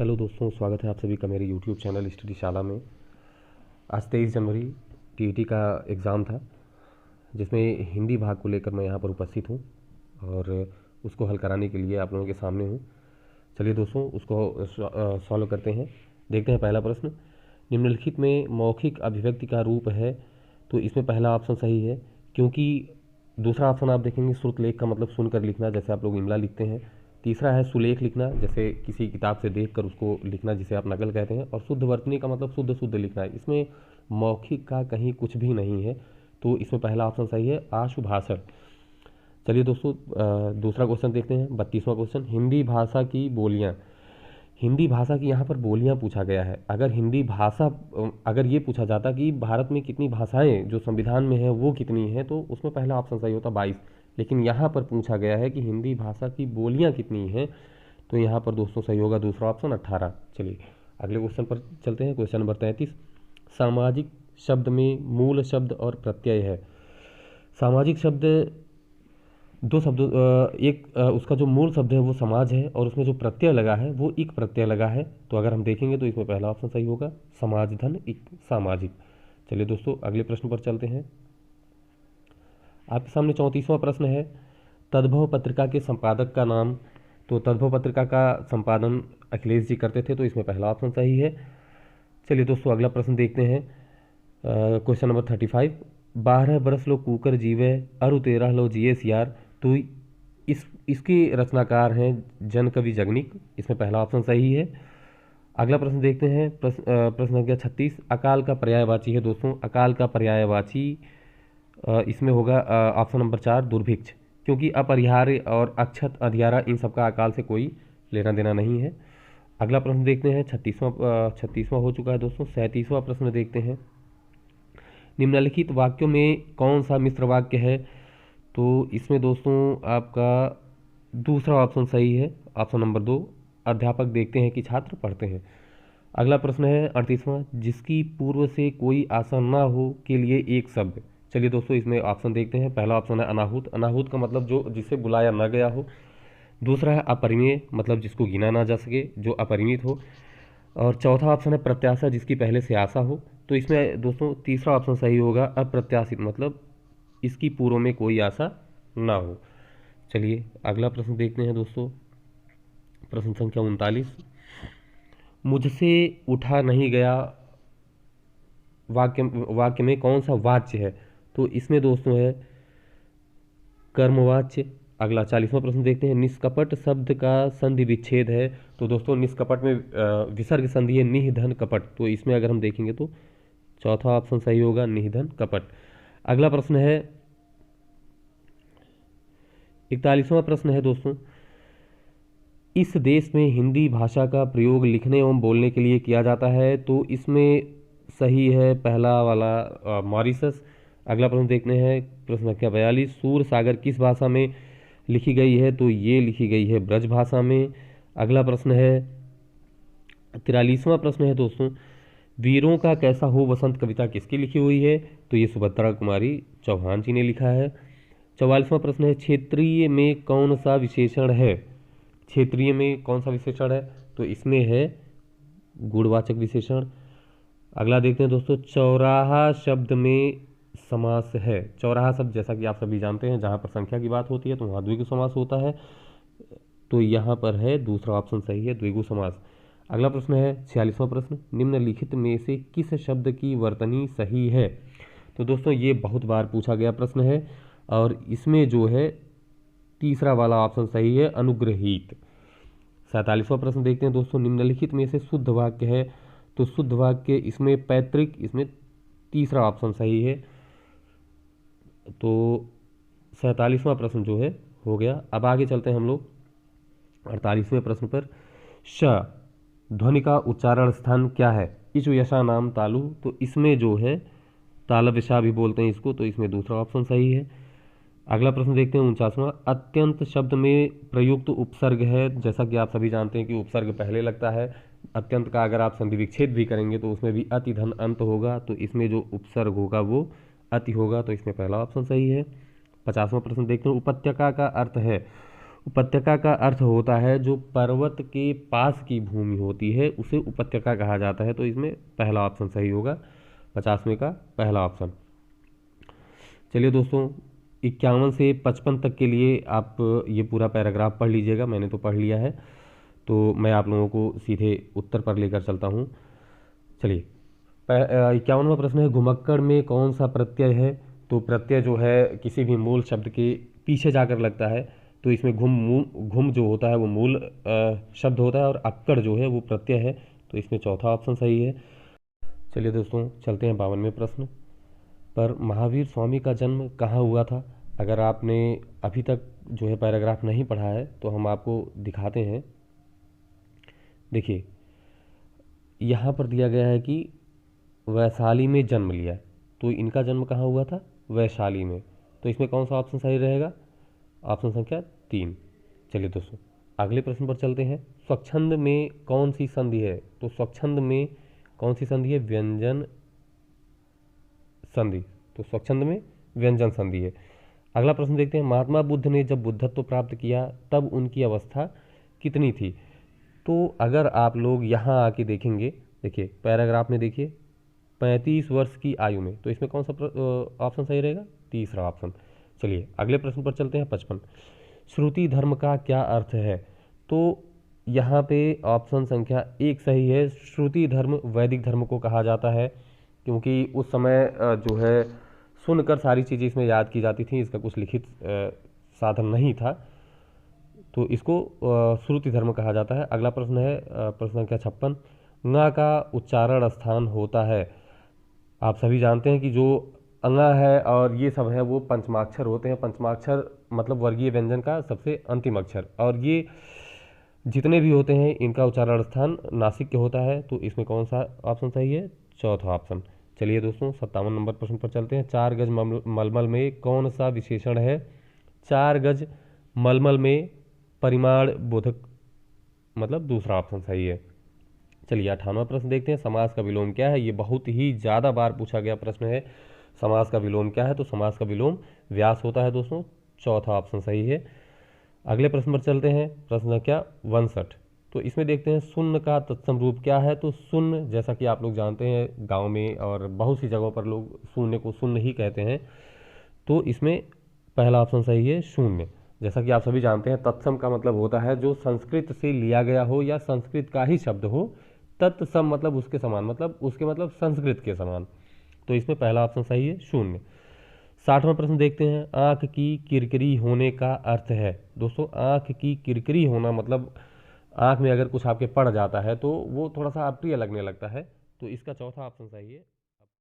Hello दोस्तों, स्वागत है आप सभी का मेरे यूट्यूब चैनल स्टडी शाला में। आज 23 जनवरी टीईटी का एग्ज़ाम था, जिसमें हिंदी भाग को लेकर मैं यहाँ पर उपस्थित हूँ और उसको हल कराने के लिए आप लोगों के सामने हूँ। चलिए दोस्तों, उसको सॉल्व करते हैं। देखते हैं पहला प्रश्न। निम्नलिखित में मौखिक अभिव्यक्ति का रूप है, तो इसमें पहला ऑप्शन सही है, क्योंकि दूसरा ऑप्शन आप देखेंगे श्रुतलेख का मतलब सुनकर लिखना, जैसे आप लोग इमला लिखते हैं। तीसरा है सुलेख लिखना, जैसे किसी किताब से देखकर उसको लिखना, जिसे आप नकल कहते हैं। और शुद्ध वर्तनी का मतलब शुद्ध शुद्ध लिखना है। इसमें मौखिक का कहीं कुछ भी नहीं है, तो इसमें पहला ऑप्शन सही है, आशुभाषण। चलिए दोस्तों, दूसरा क्वेश्चन देखते हैं। 32वां क्वेश्चन। हिंदी भाषा की बोलियाँ। हिंदी भाषा की यहाँ पर बोलियाँ पूछा गया है। अगर ये पूछा जाता कि भारत में कितनी भाषाएं जो संविधान में है वो कितनी हैं, तो उसमें पहला ऑप्शन सही होता 22। लेकिन यहाँ पर पूछा गया है कि हिंदी भाषा की बोलियाँ कितनी हैं, तो यहाँ पर दोस्तों सही होगा दूसरा ऑप्शन 18। चलिए अगले क्वेश्चन पर चलते हैं। Question number 33। सामाजिक शब्द में मूल शब्द और प्रत्यय है। सामाजिक शब्द दो शब्द, उसका जो मूल शब्द है वो समाज है, और उसमें जो प्रत्यय लगा है वो इक प्रत्यय लगा है। तो अगर हम देखेंगे तो इसमें पहला ऑप्शन सही होगा, समाज धन इक सामाजिक। चलिए दोस्तों, अगले प्रश्न पर चलते हैं। आपके सामने 34वां प्रश्न है। तद्भव पत्रिका के संपादक का नाम। तो तद्भव पत्रिका का संपादन अखिलेश जी करते थे, तो इसमें पहला ऑप्शन सही है। चलिए दोस्तों, अगला प्रश्न देखते हैं। Question number 35। 12 बरस लो कूकर जीवे अरु 13 लो जिए सियार। तो इसके रचनाकार हैं जन कवि जगनिक। इसमें पहला ऑप्शन सही है। अगला प्रश्न देखते हैं। प्रश्न संख्या 36। अकाल का पर्यायवाची है दोस्तों। अकाल का पर्यायवाची इसमें होगा ऑप्शन नंबर 4 दुर्भिक्ष, क्योंकि अपरिहार्य और अक्षत अधियारा इन सबका अकाल से कोई लेना देना नहीं है। अगला प्रश्न देखते हैं। 36वां हो चुका है दोस्तों। 37वां प्रश्न देखते हैं। निम्नलिखित वाक्यों में कौन सा मिश्र वाक्य है। तो इसमें दोस्तों आपका दूसरा ऑप्शन सही है, ऑप्शन नंबर 2। अध्यापक देखते हैं कि छात्र पढ़ते हैं। अगला प्रश्न है 38वां। जिसकी पूर्व से कोई आशा ना हो के लिए एक शब्द। चलिए दोस्तों, इसमें ऑप्शन देखते हैं। पहला ऑप्शन है अनाहूत। अनाहूत का मतलब जो जिसे बुलाया ना गया हो। दूसरा है अपरिमेय, मतलब जिसको गिना ना जा सके, जो अपरिमित हो। और चौथा ऑप्शन है प्रत्याशा, जिसकी पहले से आशा हो। तो इसमें दोस्तों तीसरा ऑप्शन सही होगा, अप्रत्याशित, मतलब इसकी पूर्व में कोई आशा ना हो। चलिए अगला प्रश्न देखते हैं दोस्तों। प्रश्न संख्या 39। मुझसे उठा नहीं गया वाक्य में कौन सा वाच्य है। तो इसमें दोस्तों है कर्मवाच्य। अगला 40वां प्रश्न देखते हैं। निष्कपट शब्द का संधि विच्छेद है। तो दोस्तों निष्कपट में विसर्ग संधि है निधन कपट। तो इसमें अगर हम देखेंगे तो चौथा ऑप्शन सही होगा, निधन कपट। अगला प्रश्न है 41वां प्रश्न है दोस्तों। इस देश में हिंदी भाषा का प्रयोग लिखने एवं बोलने के लिए किया जाता है। तो इसमें सही है पहला वाला, मॉरिशस। अगला प्रश्न देखते हैं। प्रश्न संख्या 42। सूर सागर किस भाषा में लिखी गई है। तो ये लिखी गई है ब्रज भाषा में। अगला प्रश्न है 43वां प्रश्न है दोस्तों। वीरों का कैसा हो वसंत कविता किसकी लिखी हुई है। तो ये सुभद्रा कुमारी चौहान जी ने लिखा है। 44वां प्रश्न है। क्षेत्रीय में कौन सा विशेषण है। क्षेत्रीय में कौन सा विशेषण है। तो इसमें है गुणवाचक विशेषण। अगला देखते हैं दोस्तों। चौराहा शब्द में समास है। चौराहा शब्द जैसा कि आप सभी जानते हैं, जहाँ पर संख्या की बात होती है तो वहाँ द्विगु समास होता है। तो यहाँ पर है दूसरा ऑप्शन सही है, द्विगु समास। अगला प्रश्न है 46वां प्रश्न। निम्नलिखित में से किस शब्द की वर्तनी सही है। तो दोस्तों ये बहुत बार पूछा गया प्रश्न है, और इसमें जो है तीसरा वाला ऑप्शन सही है, अनुग्रहित। 47वां प्रश्न देखते हैं दोस्तों। निम्नलिखित में से शुद्ध वाक्य है। तो शुद्ध वाक्य इसमें पैतृक, इसमें तीसरा ऑप्शन सही है। तो 47वां प्रश्न जो है हो गया। अब आगे चलते हैं हम लोग 48वें प्रश्न पर। श ध्वनि का उच्चारण स्थान क्या है। इचु यशा नाम तालु। तो इसमें जो है तालव्यशा भी बोलते हैं इसको, तो इसमें दूसरा ऑप्शन सही है। अगला प्रश्न देखते हैं 49वां। अत्यंत शब्द में प्रयुक्त उपसर्ग है। जैसा कि आप सभी जानते हैं कि उपसर्ग पहले लगता है। अत्यंत का अगर आप संधि विच्छेद भी करेंगे तो उसमें भी अति धन अंत होगा। तो इसमें जो उपसर्ग होगा वो अति होगा। तो इसमें पहला ऑप्शन सही है। 50वां प्रश्न देखते हैं। उपत्यका का अर्थ है। उपत्यका का अर्थ होता है जो पर्वत के पास की भूमि होती है उसे उपत्यका कहा जाता है। तो इसमें पहला ऑप्शन सही होगा, 50वें का पहला ऑप्शन। चलिए दोस्तों, 51 से 55 तक के लिए आप ये पूरा पैराग्राफ पढ़ लीजिएगा, मैंने तो पढ़ लिया है। तो मैं आप लोगों को सीधे उत्तर पर लेकर चलता हूँ। चलिए, 51वां प्रश्न है, घुमक्कड़ में कौन सा प्रत्यय है? तो प्रत्यय जो है किसी भी मूल शब्द के पीछे जाकर लगता है। तो इसमें घुम जो होता है वो मूल शब्द होता है और अक्कड़ जो है वो प्रत्यय है। तो इसमें चौथा ऑप्शन सही है। चलिए दोस्तों, चलते हैं 52वें प्रश्न पर। महावीर स्वामी का जन्म कहाँ हुआ था? अगर आपने अभी तक जो है पैराग्राफ नहीं पढ़ा है तो हम आपको दिखाते हैं। देखिए, यहाँ पर दिया गया है कि वैशाली में जन्म लिया। तो इनका जन्म कहाँ हुआ था? वैशाली में। तो इसमें कौन सा ऑप्शन सही रहेगा? ऑप्शन संख्या 3। चलिए दोस्तों, अगले प्रश्न पर चलते हैं। स्वच्छंद में कौन सी संधि है? तो स्वच्छंद में कौन सी संधि है? व्यंजन संधि। तो स्वच्छंद में व्यंजन संधि है। अगला प्रश्न देखते हैं। महात्मा बुद्ध ने जब बुद्धत्व प्राप्त किया तब उनकी अवस्था कितनी थी? तो अगर आप लोग यहाँ आके देखेंगे, देखिए पैराग्राफ में देखिए, 35 वर्ष की आयु में। तो इसमें कौन सा ऑप्शन सही रहेगा? तीसरा ऑप्शन। चलिए अगले प्रश्न पर चलते हैं, 55। श्रुति धर्म का क्या अर्थ है? तो यहाँ पे ऑप्शन संख्या 1 सही है। श्रुति धर्म वैदिक धर्म को कहा जाता है, क्योंकि उस समय जो है सुनकर सारी चीज़ें इसमें याद की जाती थी, इसका कुछ लिखित साधन नहीं था। तो इसको श्रुति धर्म कहा जाता है। अगला प्रश्न है प्रश्न संख्या 56। ङ का उच्चारण स्थान होता है। आप सभी जानते हैं कि जो अंगा है और ये सब है वो पंचमाक्षर होते हैं। पंचमाक्षर मतलब वर्गीय व्यंजन का सबसे अंतिम अक्षर, और ये जितने भी होते हैं इनका उच्चारण स्थान नासिक होता है। तो इसमें कौन सा ऑप्शन सही है? चौथा ऑप्शन। चलिए दोस्तों, 57 नंबर प्रश्न पर चलते हैं। 4 गज मलमल में कौन सा विशेषण है? 4 गज मलमल में परिमाण बोधक, मतलब दूसरा ऑप्शन सही है। चलिए 58वां प्रश्न देखते हैं। समास का विलोम क्या है? ये बहुत ही ज़्यादा बार पूछा गया प्रश्न है। समास का विलोम क्या है? तो समास का विलोम व्यास होता है दोस्तों। चौथा ऑप्शन सही है। अगले प्रश्न पर चलते हैं, प्रश्न संख्या 62। तो इसमें देखते हैं शून्य का तत्सम रूप क्या है? तो शून्य, जैसा कि आप लोग जानते हैं, गांव में और बहुत सी जगहों पर लोग शून्य को शून्य ही कहते हैं। तो इसमें पहला ऑप्शन सही है, शून्य। जैसा कि आप सभी जानते हैं, तत्सम का मतलब होता है जो संस्कृत से लिया गया हो या संस्कृत का ही शब्द हो। तत्सम मतलब उसके समान, मतलब उसके मतलब संस्कृत के समान। तो इसमें पहला ऑप्शन सही है, शून्य। 60वां प्रश्न देखते हैं। आंख की किरकिरी होने का अर्थ है? दोस्तों, आंख की किरकिरी होना मतलब आंख में अगर कुछ आपके पड़ जाता है तो वो थोड़ा सा अप्रिय लगने लगता है। तो इसका चौथा ऑप्शन सही है।